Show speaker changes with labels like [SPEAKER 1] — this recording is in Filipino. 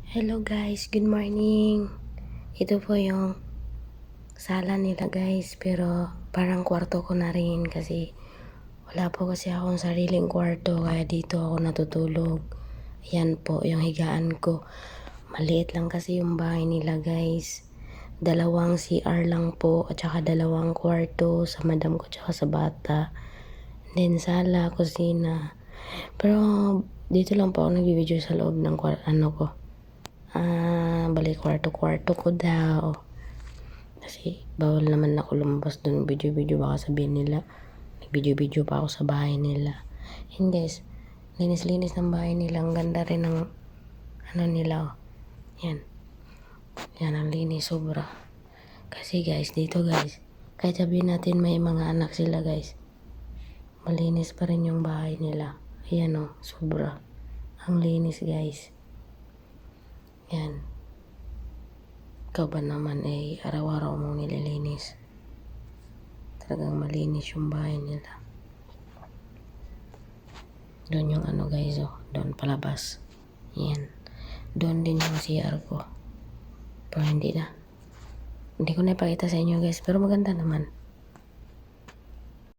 [SPEAKER 1] Hello guys, good morning. Ito po yung sala nila guys, pero parang kwarto ko na rin kasi wala po kasi akong sariling kwarto kaya dito ako natutulog. Yan po yung higaan ko. Maliit lang kasi yung bahay nila guys. Dalawang CR lang po at saka dalawang kwarto sa madam ko tsaka sa bata. Then sala, kusina. Pero dito lang po ako nag-video sa loob ng balik kwarto-kwarto ko daw. Kasi bawal naman ako lumabas dun video-video, baka sabihin nila nag-video-video pa ako sa bahay nila. And guys, linis-linis ng bahay nila. Ang ganda rin ng nila. Oh. Yan. Yan ang linis sobra. Kasi guys, dito guys, kahit sabihin natin may mga anak sila guys, malinis pa rin yung bahay nila. Ayan oh, sobra. Ang linis guys. Yan. Ikaw ba naman araw-araw mong nililinis? Talagang malinis yung bahay nila. Doon yung guys, oh. Doon palabas. Yan. Doon din yung CR ko. Pero hindi na. Hindi ko na ipakita sa inyo guys. Pero maganda naman.